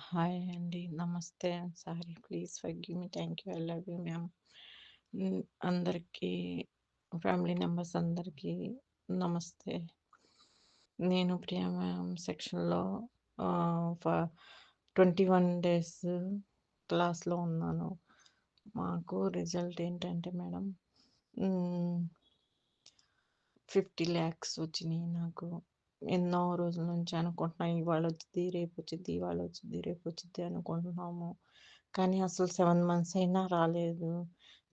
Hi అండి. నమస్తే. Sorry please forgive me. Thank you. I love you ma'am. అందరికీ family members అందరికీ నమస్తే. నేను ప్రియా మ్యామ్ సెక్షన్‌లో ఫ 21 డేస్ క్లాస్‌లో ఉన్నాను. మాకు రిజల్ట్ ఏంటంటే మేడం 50 lakhs వచ్చినియి నాకు. ఎన్నో రోజుల నుంచి అనుకుంటున్నా ఇవాళ వచ్చిద్ది, రేపు వచ్చిద్ది, ఇవాళ వచ్చిద్ది, రేపు వచ్చిద్ది అనుకుంటున్నాము. కానీ అసలు 7 months అయినా రాలేదు.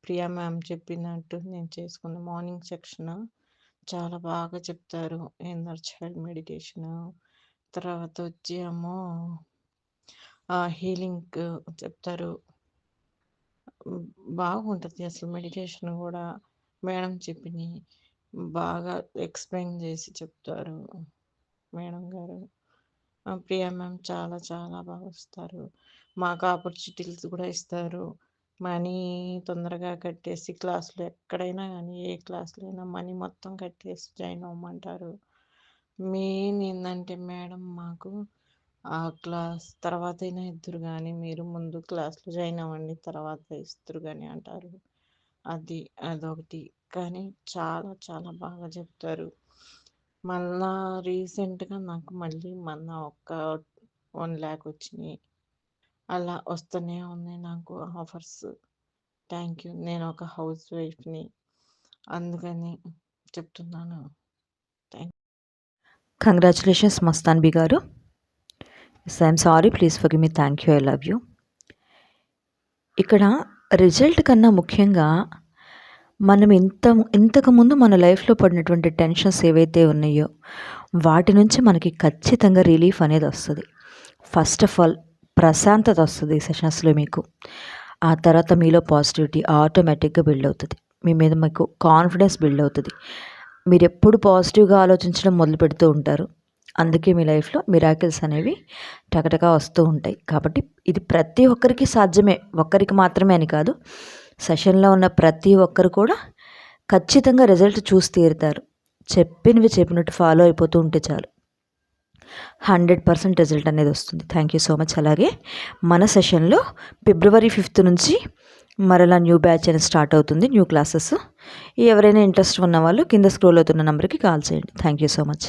ప్రియా మ్యామ్ చెప్పినట్టు నేను చేసుకున్న మార్నింగ్ సెక్షన్ చాలా బాగా చెప్తారు. ఇన్నర్ చైల్డ్ మెడిటేషన్, తర్వాత వచ్చి ఏమో హీలింగ్ చెప్తారు. బాగుంటుంది అసలు మెడిటేషన్ కూడా. మేడం చెప్పినవి బాగా ఎక్స్ప్లెయిన్ చేసి చెప్తారు మేడం గారు. ప్రియా మ్యామ్ చాలా చాలా బాగా వస్తారు. మాకు ఆపర్చునిటీస్ కూడా ఇస్తారు. మనీ తొందరగా కట్టేసి క్లాసులు ఎక్కడైనా కానీ ఏ క్లాసులో అయినా మనీ మొత్తం కట్టేసి జాయిన్ అవ్వమంటారు. మెయిన్ ఏంటంటే మేడం మాకు ఆ క్లాస్ తర్వాత అయినా ఇద్దరు కానీ మీరు ముందు క్లాస్లో జాయిన్ అవ్వండి తర్వాత ఇద్దరు కానీ అంటారు. అదొకటి. కానీ చాలా చాలా బాగా చెప్తారు. మళ్ళా రీసెంట్గా నాకు మొన్న ఒక 1 lakh వచ్చినాయి. అలా వస్తూనే ఉన్నాయి నాకు ఆఫర్స్. Thank you. నేను ఒక హౌస్ వైఫ్ని, అందుకని చెప్తున్నాను. థ్యాంక్ కంగ్రాచులేషన్స్ మస్తాన్బీ గారు. I'm sorry, please forgive me. Thank you. I love you. ఇక్కడ రిజల్ట్ కన్నా ముఖ్యంగా మనం ఇంతకుముందు మన లైఫ్లో పడినటువంటి టెన్షన్స్ ఏవైతే ఉన్నాయో వాటి నుంచి మనకి ఖచ్చితంగా రిలీఫ్ అనేది వస్తుంది. ఫస్ట్ ఆఫ్ ఆల్ ప్రశాంతత వస్తుంది ఈ సెషన్స్లో మీకు. ఆ తర్వాత మీలో పాజిటివిటీ ఆటోమేటిక్గా బిల్డ్ అవుతుంది. మీ మీద మీకు కాన్ఫిడెన్స్ బిల్డ్ అవుతుంది. మీరు ఎప్పుడు పాజిటివ్గా ఆలోచించడం మొదలు పెడుతూ ఉంటారు. అందుకే మీ లైఫ్లో మిరాకిల్స్ అనేవి టకటకా వస్తూ ఉంటాయి. కాబట్టి ఇది ప్రతి ఒక్కరికి సాధ్యమే, ఒక్కరికి మాత్రమే అని కాదు. సెషన్లో ఉన్న ప్రతి ఒక్కరు కూడా ఖచ్చితంగా రిజల్ట్ చూసి తీరుతారు. చెప్పినవి చెప్పినట్టు ఫాలో అయిపోతూ ఉంటే చాలు, 100% రిజల్ట్ అనేది వస్తుంది. Thank you so much. అలాగే మన సెషన్లో February 5th నుంచి మరలా న్యూ బ్యాచ్ అనేది స్టార్ట్ అవుతుంది, న్యూ క్లాసెస్. ఎవరైనా ఇంట్రెస్ట్ ఉన్న వాళ్ళు కింద స్క్రోల్ అవుతున్న నెంబర్కి కాల్ చేయండి. Thank you so much.